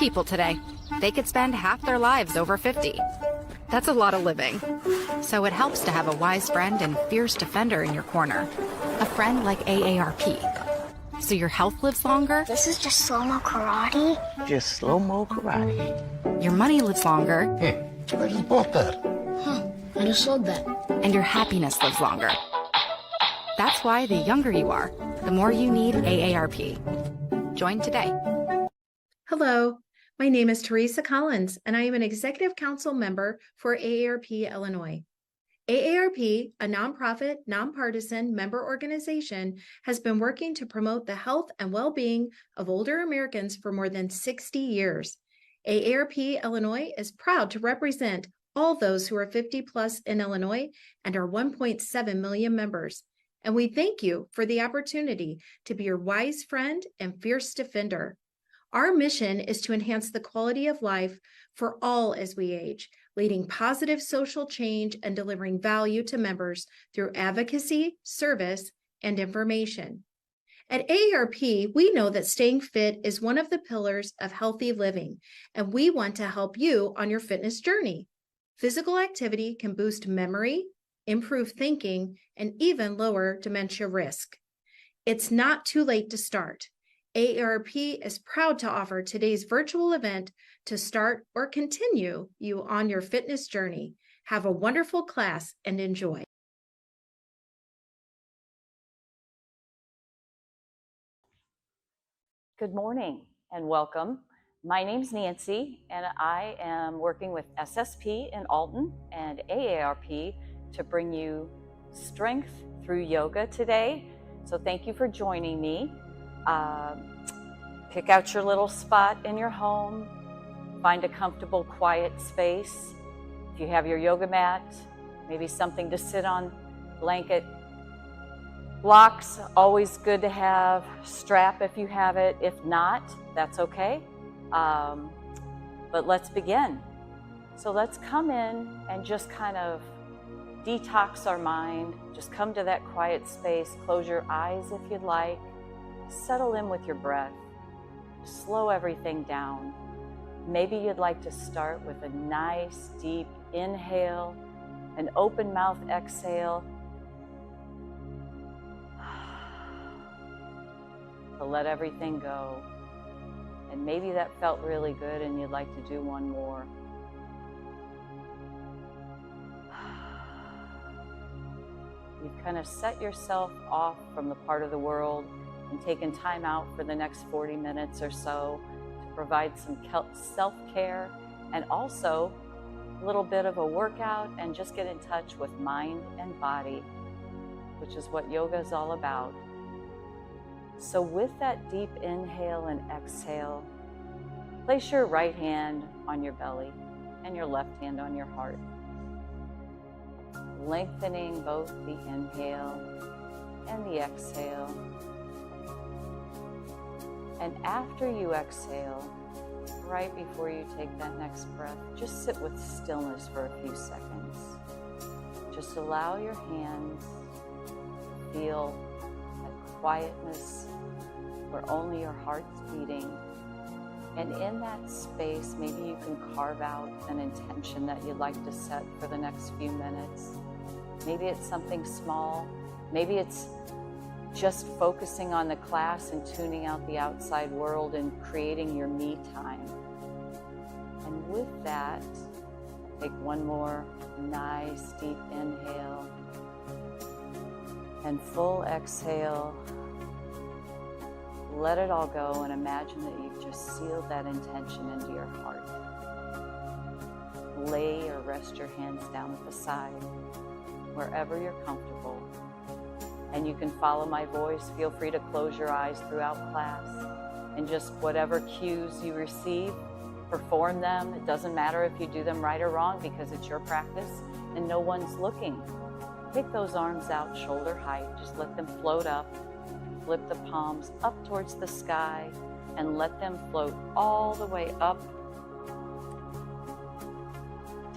people today. They could spend half their lives over 50. That's a lot of living. So it helps to have a wise friend and fierce defender in your corner. A friend like AARP. So your health lives longer. This is just slow-mo karate? Just slow-mo karate. Your money lives longer. I just bought that. I just sold that. And your happiness lives longer. That's why the younger you are, the more you need AARP. Join today. Hello, my name is Teresa Collins, and I am an Executive Council member for AARP Illinois. AARP, a nonprofit, nonpartisan member organization, has been working to promote the health and well-being of older Americans for more than 60 years. AARP Illinois is proud to represent all those who are 50 plus in Illinois and our 1.7 million members. And we thank you for the opportunity to be your wise friend and fierce defender. Our mission is to enhance the quality of life for all as we age, leading positive social change and delivering value to members through advocacy, service, and information. At AARP, we know that staying fit is one of the pillars of healthy living, and we want to help you on your fitness journey. Physical activity can boost memory, improve thinking, and even lower dementia risk. It's not too late to start. AARP is proud to offer today's virtual event to start or continue you on your fitness journey. Have a wonderful class and enjoy. Good morning and welcome. My name's Nancy and I am working with SSP in Alton and AARP to bring you strength through yoga today. So thank you for joining me. Pick out your little spot in your home, find a comfortable, quiet space. If you have your yoga mat, maybe something to sit on, blanket. Blocks, always good to have. Strap if you have it. If not, that's okay. But let's begin. So let's come in and just kind of detox our mind. Just come to that quiet space. Close your eyes if you'd like. Settle in with your breath. Slow everything down. Maybe you'd like to start with a nice deep inhale, an open mouth exhale. To let everything go. And maybe that felt really good and you'd like to do one more. You've kind of set yourself off from the part of the world and taken time out for the next 40 minutes or so to provide some self-care and also a little bit of a workout and just get in touch with mind and body, which is what yoga is all about. So with that deep inhale and exhale, place your right hand on your belly and your left hand on your heart. Lengthening both the inhale and the exhale. And after you exhale, right before you take that next breath, just sit with stillness for a few seconds. Just allow your hands to feel that quietness where only your heart's beating. And in that space, maybe you can carve out an intention that you'd like to set for the next few minutes. Maybe it's something small. Maybe it's just focusing on the class and tuning out the outside world and creating your me time. And with that, take one more nice deep inhale and full exhale. Let it all go and imagine that you've just sealed that intention into your heart. Lay or rest your hands down at the side, wherever you're comfortable. And you can follow my voice. Feel free to close your eyes throughout class and just whatever cues you receive, perform them. It doesn't matter if you do them right or wrong because it's your practice and no one's looking. Take those arms out shoulder height. Just let them float up. Flip the palms up towards the sky and let them float all the way up.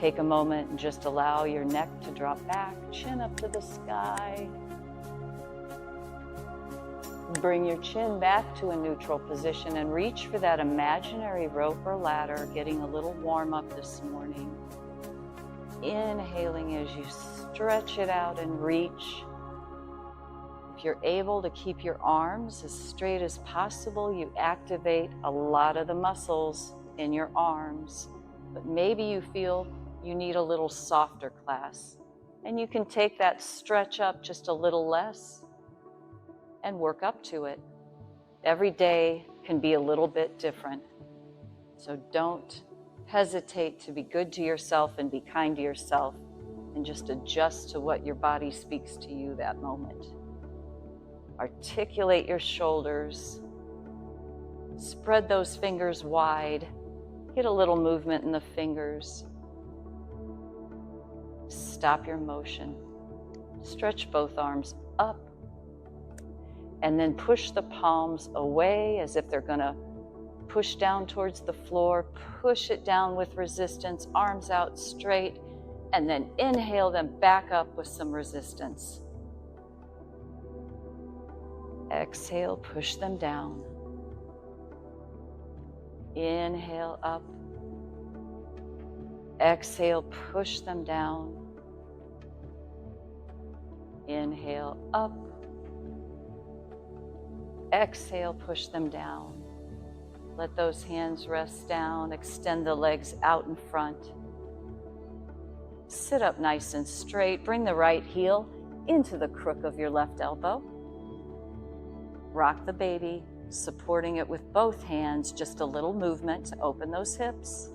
Take a moment and just allow your neck to drop back, chin up to the sky. Bring your chin back to a neutral position and reach for that imaginary rope or ladder, getting a little warm up this morning. Inhaling as you stretch it out and reach. If you're able to keep your arms as straight as possible, you activate a lot of the muscles in your arms. But maybe you feel you need a little softer class, and you can take that stretch up just a little less and work up to it. Every day can be a little bit different. So don't hesitate to be good to yourself and be kind to yourself, and just adjust to what your body speaks to you that moment. Articulate your shoulders. Spread those fingers wide. Get a little movement in the fingers. Stop your motion. Stretch both arms up. And then push the palms away as if they're going to push down towards the floor. Push it down with resistance, arms out straight, and then inhale them back up with some resistance. Exhale, push them down. Inhale up. Exhale, push them down. Inhale up. Exhale, push them down. Let those hands rest down. Extend the legs out in front. Sit up nice and straight. Bring the right heel into the crook of your left elbow. Rock the baby, supporting it with both hands. Just a little movement to open those hips.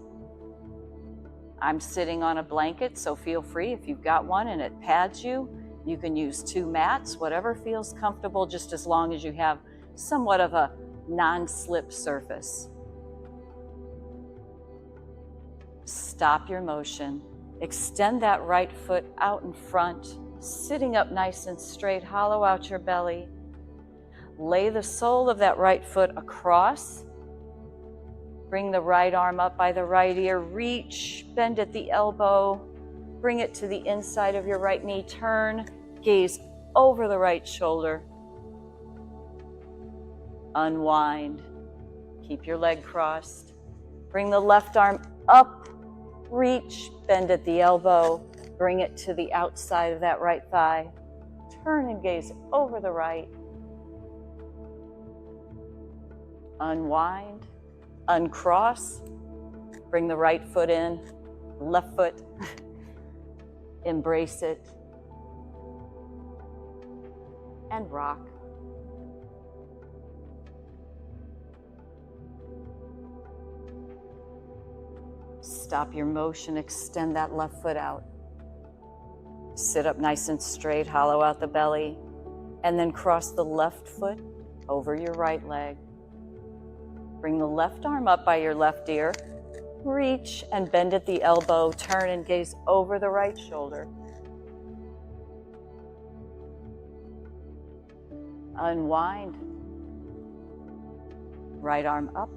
I'm sitting on a blanket, so feel free if you've got one and it pads you. You can use 2 mats, whatever feels comfortable, just as long as you have somewhat of a non-slip surface. Stop your motion. Extend that right foot out in front, sitting up nice and straight. Hollow out your belly. Lay the sole of that right foot across. Bring the right arm up by the right ear. Reach, bend at the elbow. Bring it to the inside of your right knee. Turn, gaze over the right shoulder. Unwind. Keep your leg crossed. Bring the left arm up. Reach, bend at the elbow. Bring it to the outside of that right thigh. Turn and gaze over the right. Unwind. Uncross. Bring the right foot in. Left foot. Embrace it. And rock. Stop your motion, extend that left foot out. Sit up nice and straight, hollow out the belly, and then cross the left foot over your right leg. Bring the left arm up by your left ear. Reach and bend at the elbow, turn and gaze over the right shoulder. Unwind. Right arm up.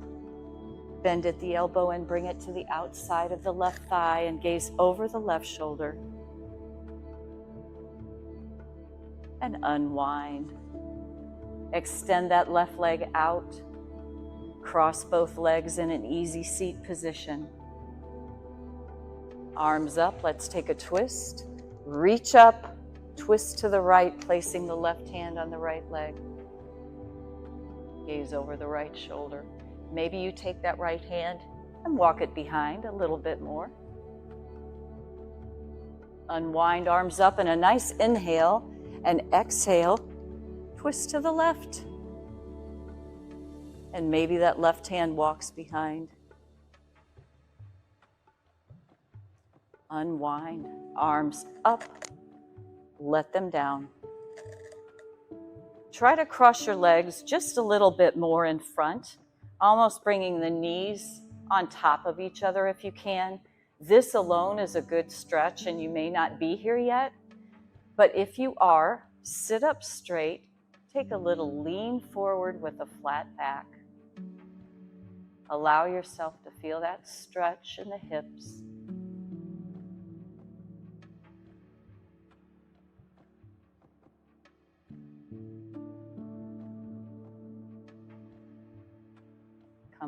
Bend at the elbow and bring it to the outside of the left thigh and gaze over the left shoulder. And unwind. Extend that left leg out. Cross both legs in an easy seat position. Arms up, let's take a twist. Reach up, twist to the right, placing the left hand on the right leg. Gaze over the right shoulder. Maybe you take that right hand and walk it behind a little bit more. Unwind, arms up, and a nice inhale, and exhale, twist to the left. And maybe that left hand walks behind. Unwind, arms up, let them down. Try to cross your legs just a little bit more in front, almost bringing the knees on top of each other if you can. This alone is a good stretch, and you may not be here yet, but if you are, sit up straight, take a little lean forward with a flat back. Allow yourself to feel that stretch in the hips.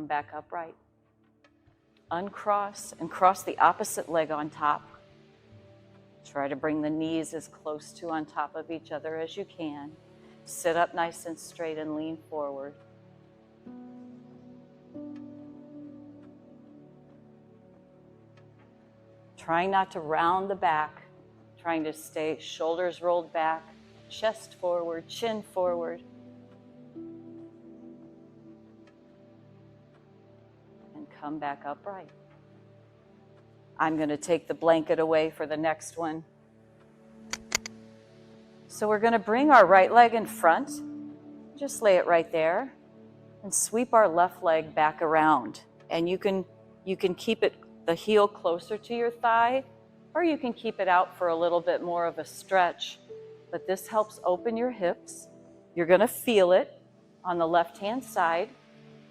back upright. Uncross and cross the opposite leg on top. Try to bring the knees as close to on top of each other as you can. Sit up nice and straight and lean forward. Trying not to round the back, trying to stay shoulders rolled back, chest forward, chin forward. And come back upright. I'm going to take the blanket away for the next one. So we're going to bring our right leg in front, just lay it right there, and sweep our left leg back around. And you can keep it, the heel closer to your thigh, or you can keep it out for a little bit more of a stretch. But this helps open your hips. You're going to feel it on the left-hand side,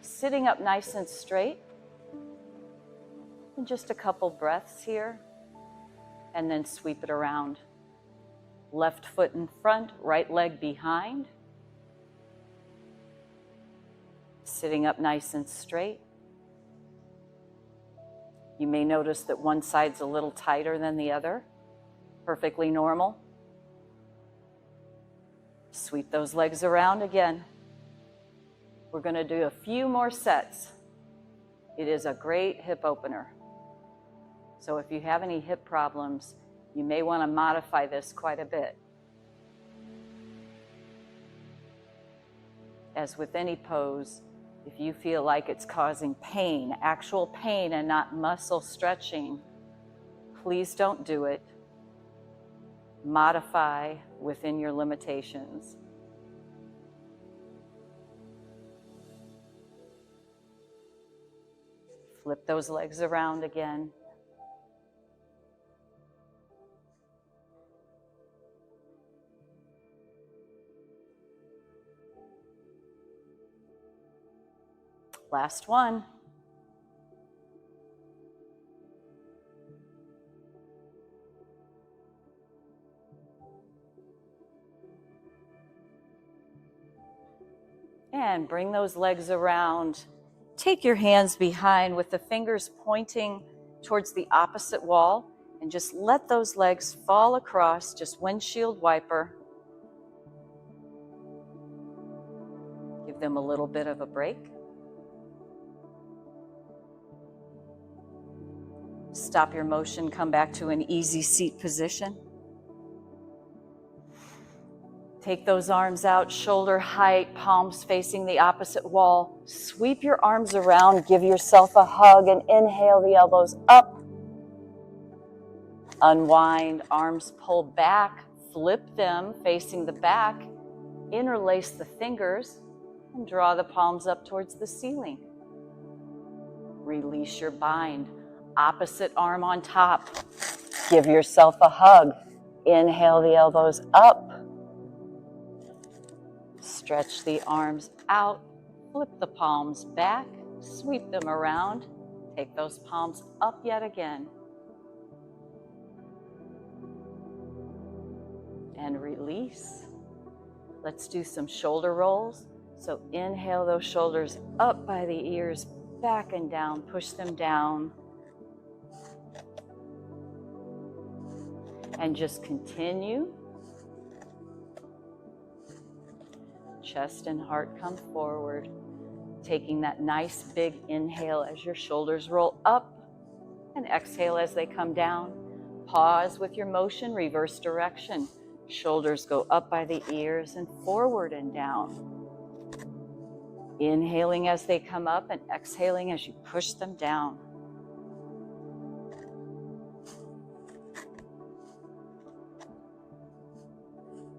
sitting up nice and straight. And just a couple breaths here, and then sweep it around. Left foot in front, right leg behind. Sitting up nice and straight. You may notice that one side's a little tighter than the other. Perfectly normal. Sweep those legs around again. We're going to do a few more sets. It is a great hip opener. So if you have any hip problems, you may want to modify this quite a bit. As with any pose, if you feel like it's causing pain, actual pain and not muscle stretching, please don't do it. Modify within your limitations. Flip those legs around again. Last one. And bring those legs around. Take your hands behind with the fingers pointing towards the opposite wall, and just let those legs fall across, just windshield wiper. Give them a little bit of a break. Stop your motion, come back to an easy seat position. Take those arms out, shoulder height, palms facing the opposite wall. Sweep your arms around, give yourself a hug, and inhale the elbows up. Unwind, arms pull back, flip them facing the back, interlace the fingers, and draw the palms up towards the ceiling. Release your bind. Opposite arm on top. Give yourself a hug. Inhale the elbows up. Stretch the arms out. Flip the palms back. Sweep them around. Take those palms up yet again. And release. Let's do some shoulder rolls. So inhale those shoulders up by the ears, back and down. Push them down. And just continue. Chest and heart come forward. Taking that nice big inhale as your shoulders roll up, and exhale as they come down. Pause with your motion, reverse direction. Shoulders go up by the ears and forward and down. Inhaling as they come up and exhaling as you push them down.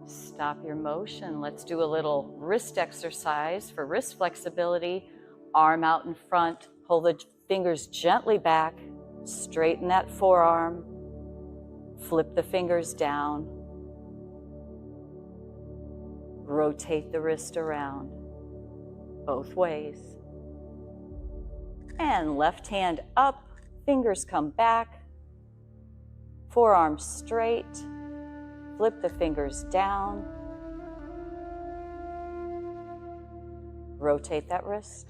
Stop your motion. Let's do a little wrist exercise for wrist flexibility. Arm out in front. Pull the fingers gently back. Straighten that forearm. Flip the fingers down. Rotate the wrist around. Both ways. And left hand up. Fingers come back. Forearm straight. Flip the fingers down. Rotate that wrist.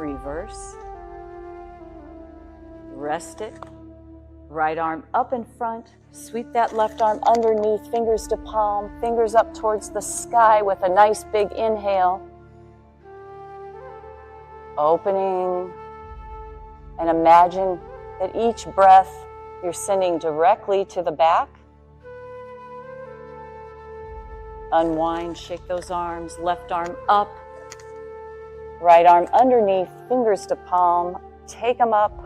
Reverse. Rest it. Right arm up in front. Sweep that left arm underneath, fingers to palm, fingers up towards the sky with a nice big inhale. Opening. And imagine that each breath you're sending directly to the back. Unwind, shake those arms, left arm up, right arm underneath, fingers to palm, take them up,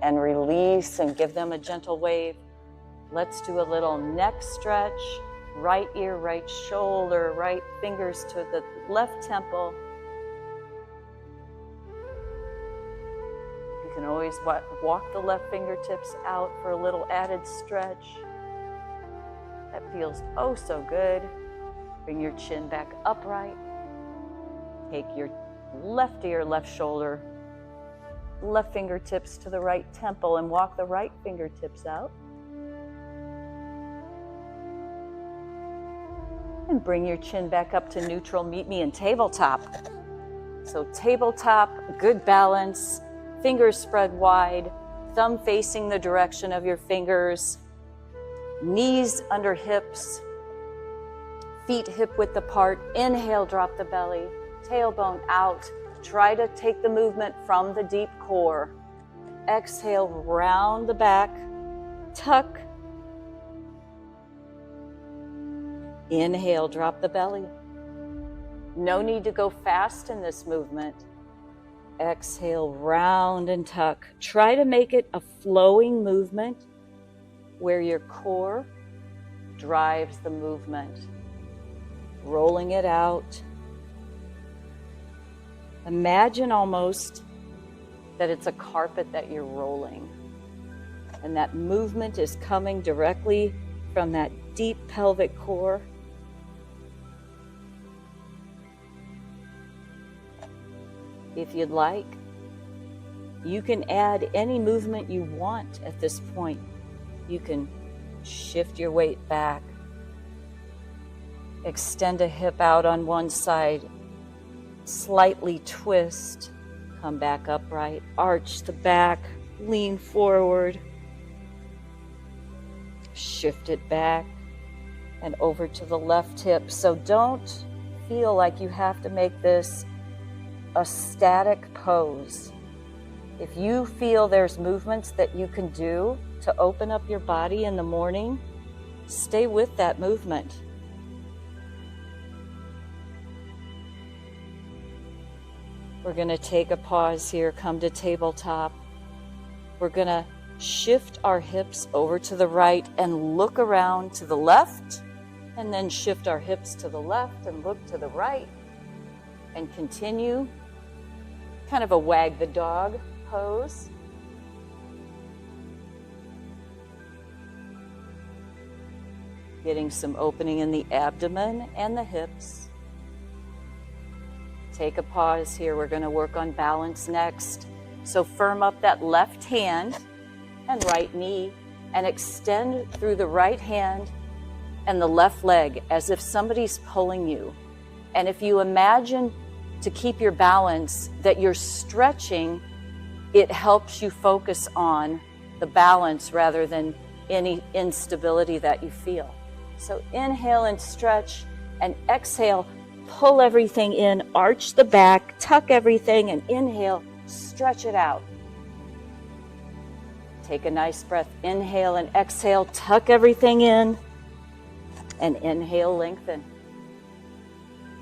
and release and give them a gentle wave. Let's do a little neck stretch, right ear, right shoulder, right fingers to the left temple. You can always walk the left fingertips out for a little added stretch. That feels oh so good. Bring your chin back upright. Take your left ear, left shoulder, left fingertips to the right temple and walk the right fingertips out. And bring your chin back up to neutral. Meet me in tabletop. So tabletop, good balance, fingers spread wide, thumb facing the direction of your fingers. Knees under hips, feet hip width apart. Inhale, drop the belly, tailbone out. Try to take the movement from the deep core. Exhale, round the back, tuck. Inhale, drop the belly. No need to go fast in this movement. Exhale, round and tuck. Try to make it a flowing movement where your core drives the movement. Rolling it out. Imagine almost that it's a carpet that you're rolling, and that movement is coming directly from that deep pelvic core. If you'd like, you can add any movement you want at this point. You can shift your weight back, extend a hip out on one side, slightly twist, come back upright, arch the back, lean forward, shift it back and over to the left hip. So don't feel like you have to make this a static pose. If you feel there's movements that you can do to open up your body in the morning, stay with that movement. We're going to take a pause here, come to tabletop. We're going to shift our hips over to the right and look around to the left, and then shift our hips to the left and look to the right, and continue kind of a wag the dog pose. Getting some opening in the abdomen and the hips. Take a pause here. We're going to work on balance next. So firm up that left hand and right knee and extend through the right hand and the left leg as if somebody's pulling you. And if you imagine to keep your balance that you're stretching, it helps you focus on the balance rather than any instability that you feel. So inhale and stretch, and exhale, pull everything in, arch the back, tuck everything, and inhale, stretch it out. Take a nice breath, inhale and exhale, tuck everything in, and inhale, lengthen.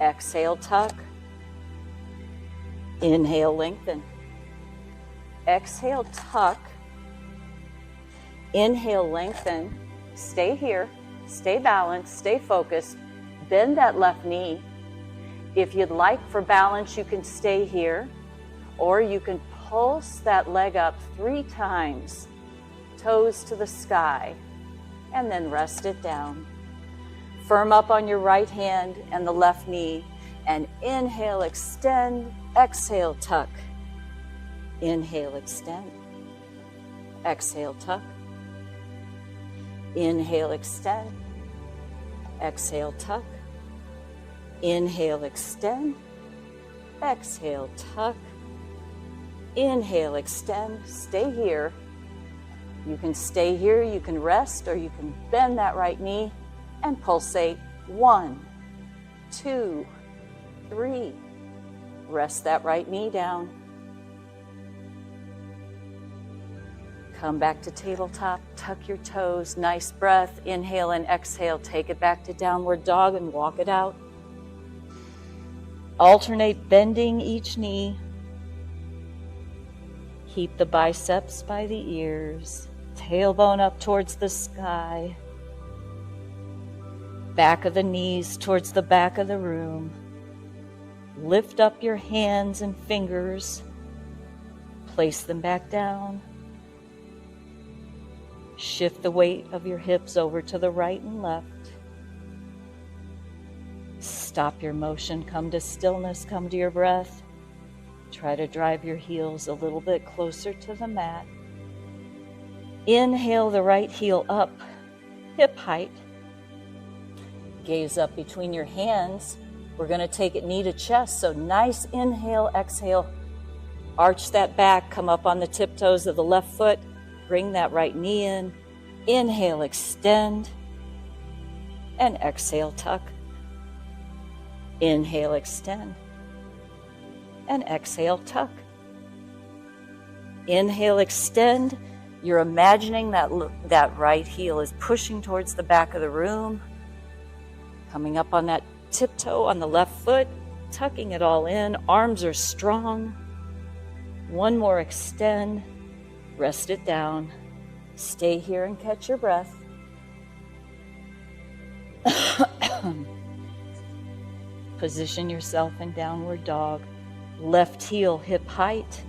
Exhale, tuck. Inhale, lengthen. Exhale, tuck. Inhale, lengthen. Stay here. Stay balanced. Stay focused. Bend that left knee. If you'd like for balance, you can stay here, or you can pulse that leg up 3 times, toes to the sky, and then rest it down. Firm up on your right hand and the left knee, and inhale, extend. Exhale, tuck. Inhale, extend. Exhale, tuck. Inhale, extend. Exhale, tuck. Inhale, extend. Exhale, tuck. Inhale, extend. Stay here. You can stay here, you can rest, or you can bend that right knee and pulsate. 1, 2, 3. Rest that right knee down. Come back to tabletop, tuck your toes, nice breath. Inhale and exhale, take it back to downward dog and walk it out. Alternate bending each knee. Keep the biceps by the ears, tailbone up towards the sky. Back of the knees towards the back of the room. Lift up your hands and fingers. Place them back down. Shift the weight of your hips over to the right and left. Stop your motion, come to stillness, come to your breath. Try to drive your heels a little bit closer to the mat. Inhale the right heel up, hip height. Gaze up between your hands. We're going to take it knee to chest, so nice inhale, exhale. Arch that back, come up on the tiptoes of the left foot. Bring that right knee in. Inhale, extend. And exhale, tuck. Inhale, extend. And exhale, tuck. Inhale, extend. You're imagining that right heel is pushing towards the back of the room. Coming up on that tiptoe on the left foot, tucking it all in. Arms are strong. One more extend. Rest it down. Stay here and catch your breath. Position yourself in downward dog. Left heel hip height.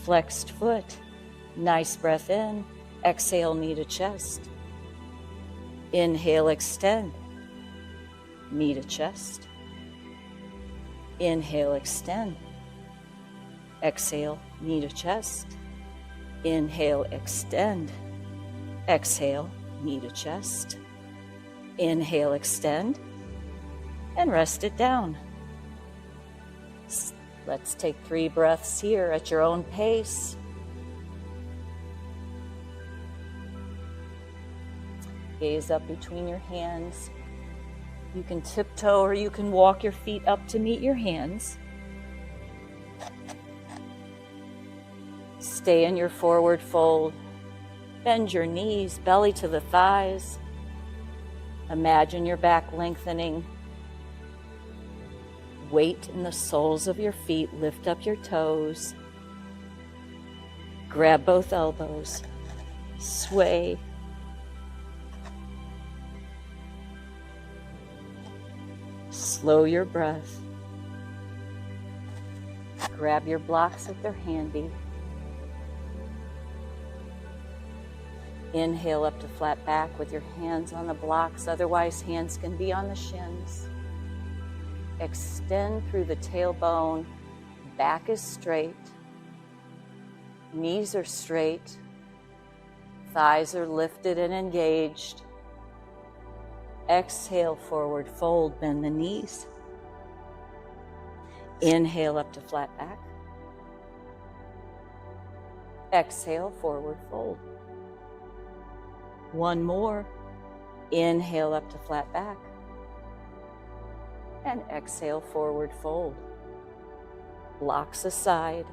Flexed foot. Nice breath in. Exhale, knee to chest. Inhale, extend. Knee to chest. Inhale, extend. Exhale, knee to chest. Inhale, extend. Exhale, knee to chest. Inhale, extend. And rest it down. Let's take 3 breaths here at your own pace. Gaze up between your hands. You can tiptoe or you can walk your feet up to meet your hands. Stay in your forward fold. Bend your knees, belly to the thighs. Imagine your back lengthening. Weight in the soles of your feet. Lift up your toes. Grab both elbows. Sway. Slow your breath. Grab your blocks if they're handy. Inhale up to flat back with your hands on the blocks. Otherwise, hands can be on the shins. Extend through the tailbone. Back is straight. Knees are straight. Thighs are lifted and engaged. Exhale, forward fold, bend the knees. Inhale up to flat back. Exhale, forward fold. One more. Inhale up to flat back. And exhale, forward fold. Blocks aside.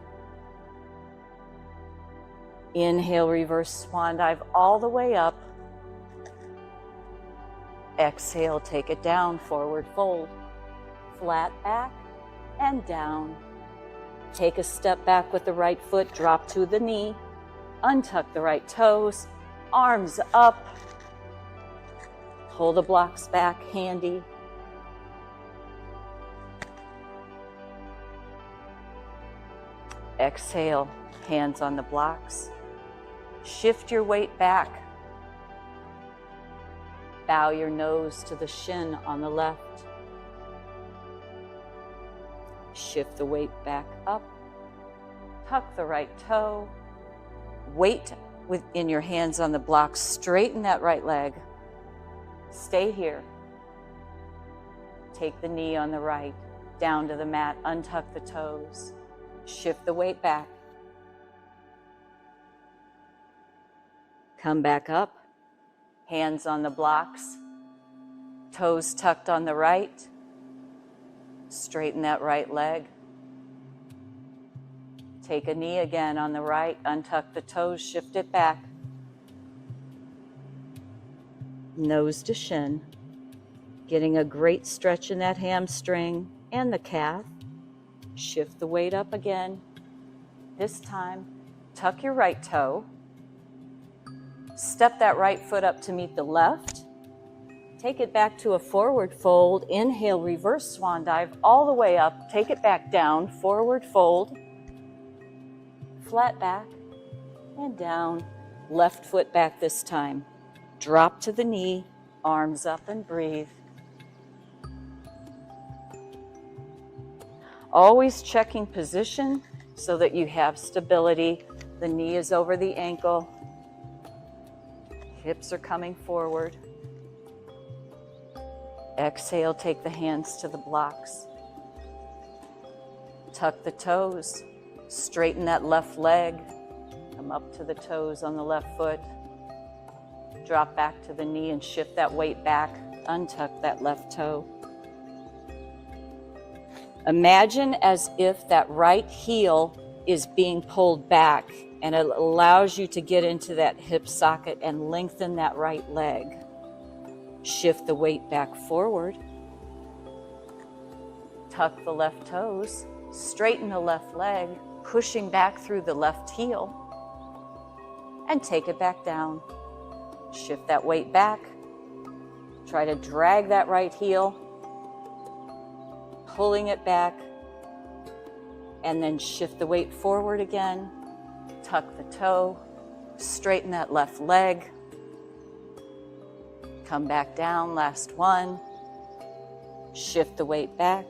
Inhale, reverse swan dive all the way up. Exhale, take it down, forward fold. Flat back and down. Take a step back with the right foot, drop to the knee. Untuck the right toes, arms up. Pull the blocks back, handy. Exhale, hands on the blocks. Shift your weight back. Bow your nose to the shin on the left. Shift the weight back up. Tuck the right toe. Weight in your hands on the blocks. Straighten that right leg. Stay here. Take the knee on the right, down to the mat, untuck the toes. Shift the weight back. Come back up, hands on the blocks, toes tucked on the right. Straighten that right leg. Take a knee again on the right, untuck the toes, shift it back. Nose to shin. Getting a great stretch in that hamstring and the calf. Shift the weight up again. This time, tuck your right toe. Step that right foot up to meet the left. Take it back to a forward fold. Inhale, reverse swan dive all the way up. Take it back down, forward fold. Flat back and down. Left foot back this time. Drop to the knee, arms up and breathe. Always checking position so that you have stability. The knee is over the ankle. Hips are coming forward. Exhale, take the hands to the blocks. Tuck the toes. Straighten that left leg. Come up to the toes on the left foot. Drop back to the knee and shift that weight back. Untuck that left toe. Imagine as if that right heel is being pulled back, and it allows you to get into that hip socket and lengthen that right leg. Shift the weight back forward. Tuck the left toes. Straighten the left leg, pushing back through the left heel. And take it back down. Shift that weight back. Try to drag that right heel. Pulling it back. And then shift the weight forward again. Tuck the toe. Straighten that left leg. Come back down, last one. Shift the weight back.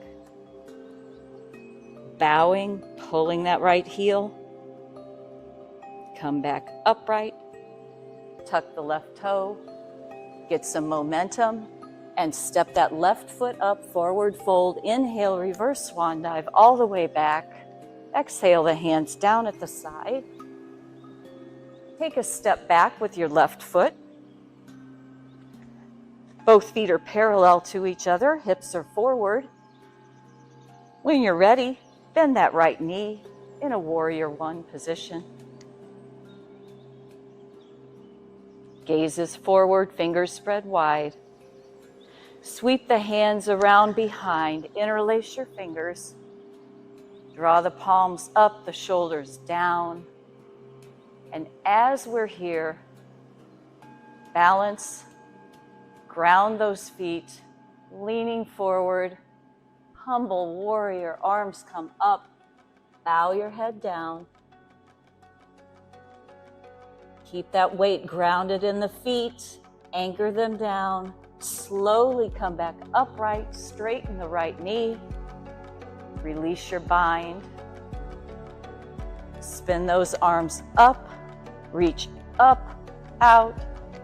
Bowing, pulling that right heel. Come back upright. Tuck the left toe. Get some momentum and step that left foot up, forward fold. Inhale, reverse swan dive all the way back. Exhale, the hands down at the side. Take a step back with your left foot. Both feet are parallel to each other, hips are forward. When you're ready, bend that right knee in a warrior one position. Gazes forward, fingers spread wide. Sweep the hands around behind, interlace your fingers. Draw the palms up, the shoulders down. And as we're here, balance. Ground those feet, leaning forward, humble warrior, arms come up, bow your head down. Keep that weight grounded in the feet, anchor them down, slowly come back upright, straighten the right knee, release your bind, spin those arms up, reach up, out,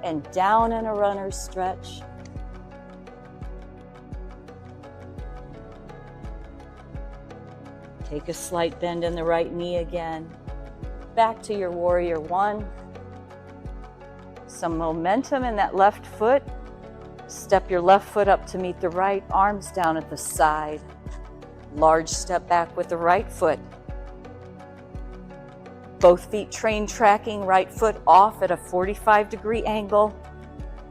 and down in a runner's stretch. Take a slight bend in the right knee again. Back to your warrior one. Some momentum in that left foot. Step your left foot up to meet the right, arms down at the side. Large step back with the right foot. Both feet train tracking, right foot off at a 45-degree angle.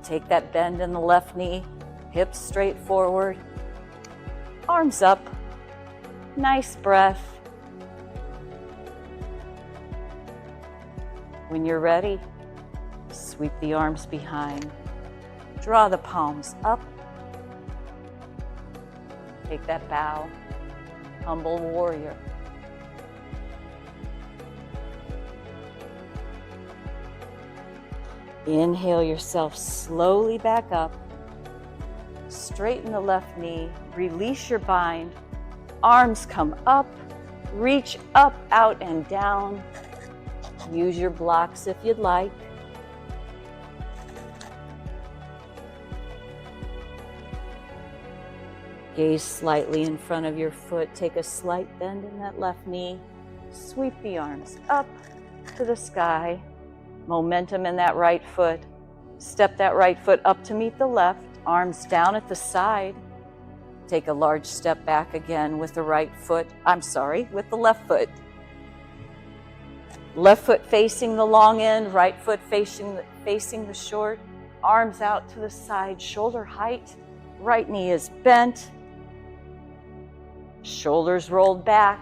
Take that bend in the left knee, hips straight forward, arms up. Nice breath. When you're ready, sweep the arms behind. Draw the palms up. Take that bow, humble warrior. Inhale yourself slowly back up. Straighten the left knee. Release your bind. Arms come up. Reach up, out, and down. Use your blocks if you'd like. Gaze slightly in front of your foot. Take a slight bend in that left knee. Sweep the arms up to the sky. Momentum in that right foot. Step that right foot up to meet the left. Arms down at the side. Take a large step back again with the right foot. With the left foot. Left foot facing the long end, right foot facing the short. Arms out to the side, shoulder height. Right knee is bent. Shoulders rolled back.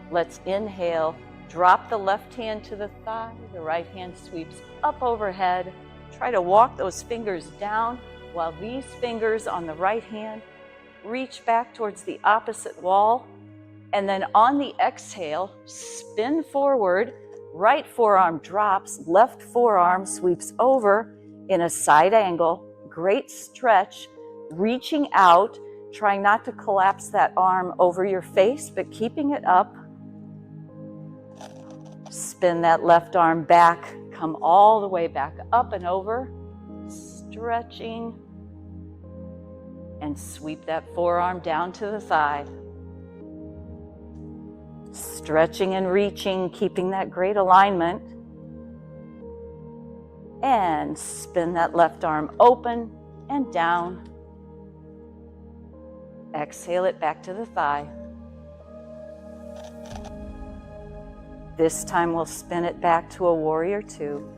Let's inhale. Drop the left hand to the thigh. The right hand sweeps up overhead. Try to walk those fingers down while these fingers on the right hand reach back towards the opposite wall. And then on the exhale, spin forward. Right forearm drops. Left forearm sweeps over in a side angle. Great stretch. Reaching out. Trying not to collapse that arm over your face, but keeping it up. Spin that left arm back. Come all the way back up and over. Stretching. And sweep that forearm down to the thigh. Stretching and reaching, keeping that great alignment. And spin that left arm open and down. Exhale it back to the thigh. This time we'll spin it back to a warrior two.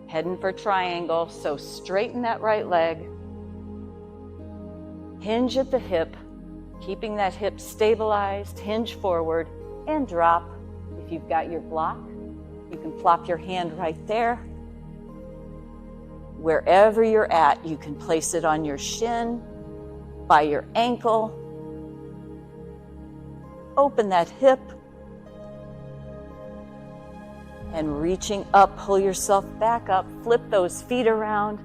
Heading for triangle, so straighten that right leg. Hinge at the hip, keeping that hip stabilized, hinge forward and drop. If you've got your block, you can plop your hand right there. Wherever you're at, you can place it on your shin, by your ankle. Open that hip. And reaching up, pull yourself back up. Flip those feet around.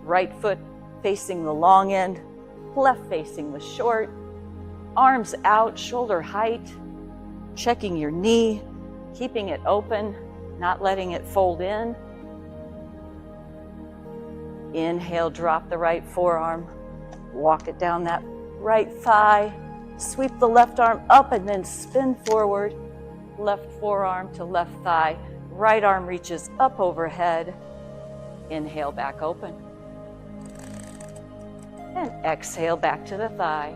Right foot facing the long end. Left facing the short. Arms out, shoulder height. Checking your knee. Keeping it open, not letting it fold in. Inhale, drop the right forearm. Walk it down that right thigh. Sweep the left arm up and then spin forward. Left forearm to left thigh. Right arm reaches up overhead. Inhale, back open. And exhale back to the thigh.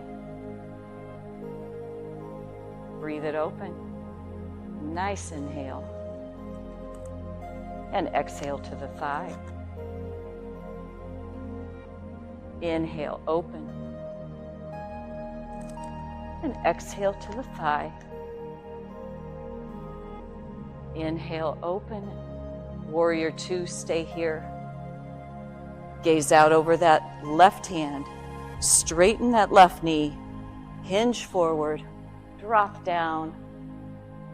Breathe it open. Nice inhale. And exhale to the thigh. Inhale, open. And exhale to the thigh. Inhale, open. Warrior two, stay here. Gaze out over that left hand. Straighten that left knee. Hinge forward. Drop down.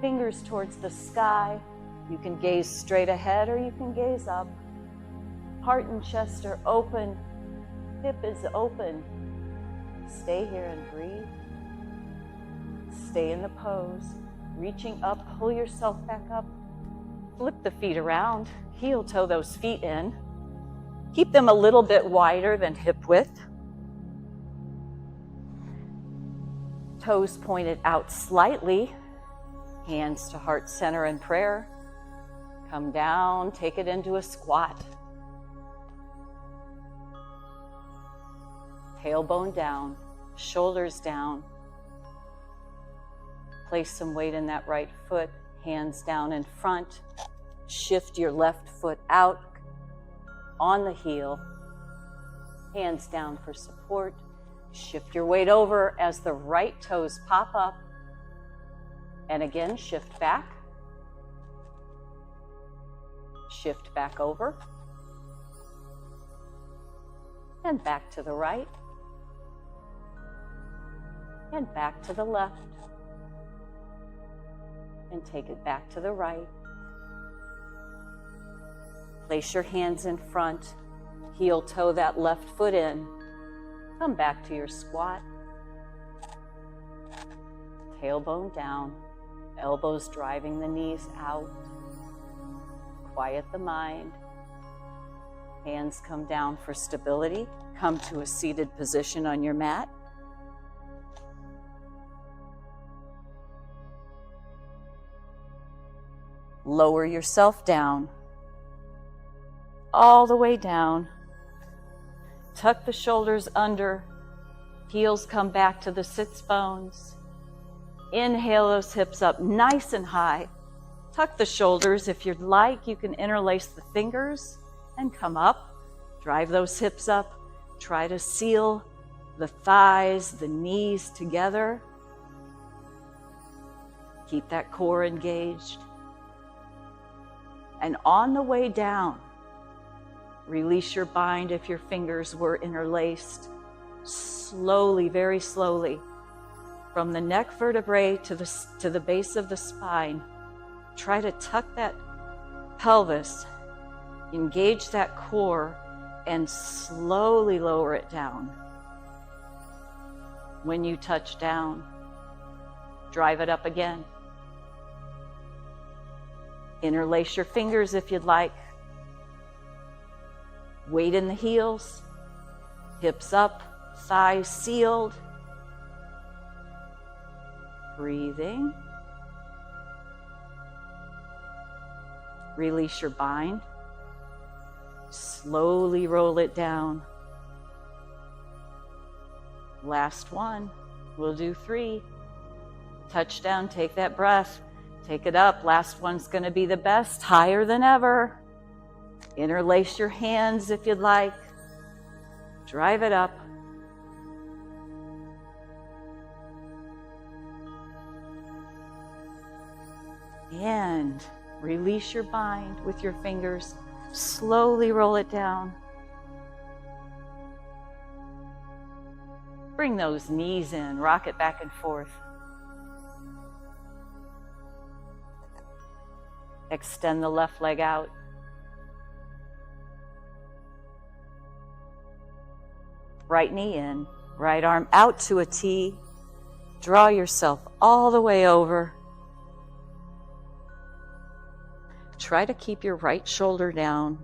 Fingers towards the sky. You can gaze straight ahead or you can gaze up. Heart and chest are open. Hip is open. Stay here and breathe. Stay in the pose. Reaching up, pull yourself back up. Flip the feet around. Heel toe those feet in. Keep them a little bit wider than hip width. Toes pointed out slightly. Hands to heart center in prayer. Come down, take it into a squat. Tailbone down, shoulders down. Place some weight in that right foot, hands down in front. Shift your left foot out on the heel. Hands down for support. Shift your weight over as the right toes pop up. And again, shift back. Shift back over. And back to the right. And back to the left. And take it back to the right. Place your hands in front. Heel toe that left foot in. Come back to your squat. Tailbone down. Elbows driving the knees out. Quiet the mind. Hands come down for stability. come to a seated position on your mat. Lower yourself down, all the way down. Tuck the shoulders under, heels come back to the sits bones. Inhale those hips up nice and high. Tuck the shoulders. If you'd like, you can interlace the fingers and come up. Drive those hips up. Try to seal the thighs, the knees together. Keep that core engaged. And on the way down, release your bind if your fingers were interlaced. Slowly, very slowly, from the neck vertebrae to the base of the spine, try to tuck that pelvis, engage that core, and slowly lower it down. When you touch down, drive it up again. Interlace your fingers if you'd like. Weight in the heels, hips up, thighs sealed. Breathing. Release your bind. Slowly roll it down. Last one. We'll do 3. Touch down, take that breath. Take it up. Last one's going to be the best, higher than ever. Interlace your hands if you'd like. Drive it up. And release your bind with your fingers. Slowly roll it down. Bring those knees in. Rock it back and forth. Extend the left leg out. Right knee in, right arm out to a T. Draw yourself all the way over. Try to keep your right shoulder down.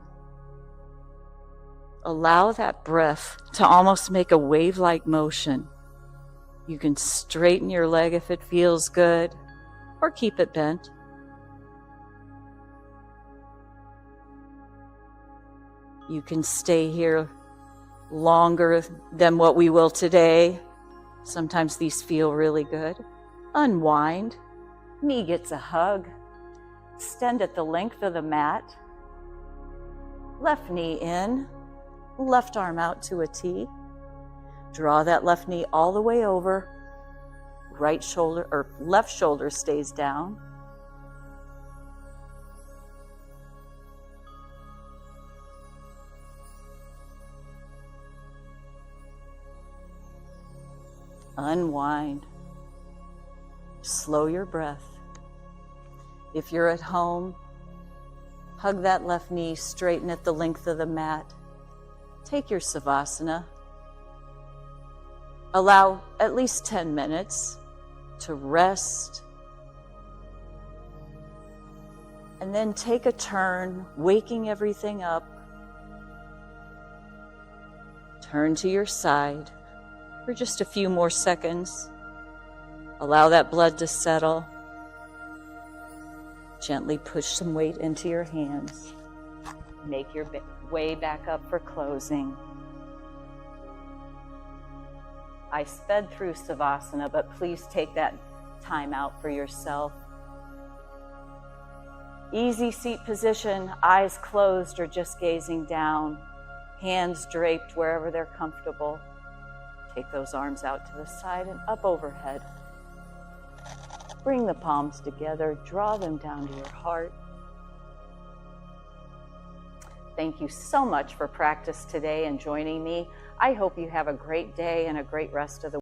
Allow that breath to almost make a wave-like motion. You can straighten your leg if it feels good, or keep it bent. You can stay here longer than what we will today. Sometimes these feel really good. Unwind. Knee gets a hug. Extend at the length of the mat. Left knee in. Left arm out to a T. Draw that left knee all the way over. Right shoulder or left shoulder stays down. Unwind. Slow your breath. If you're at home, hug that left knee, straighten at the length of the mat. Take your Savasana. Allow at least 10 minutes to rest. And then take a turn, waking everything up. Turn to your side for just a few more seconds. Allow that blood to settle. Gently push some weight into your hands. Make your way back up for closing. I sped through Savasana, but please take that time out for yourself. Easy seat position, eyes closed or just gazing down, hands draped wherever they're comfortable. Take those arms out to the side and up overhead. Bring the palms together, draw them down to your heart. Thank you so much for practice today and joining me. I hope you have a great day and a great rest of the week.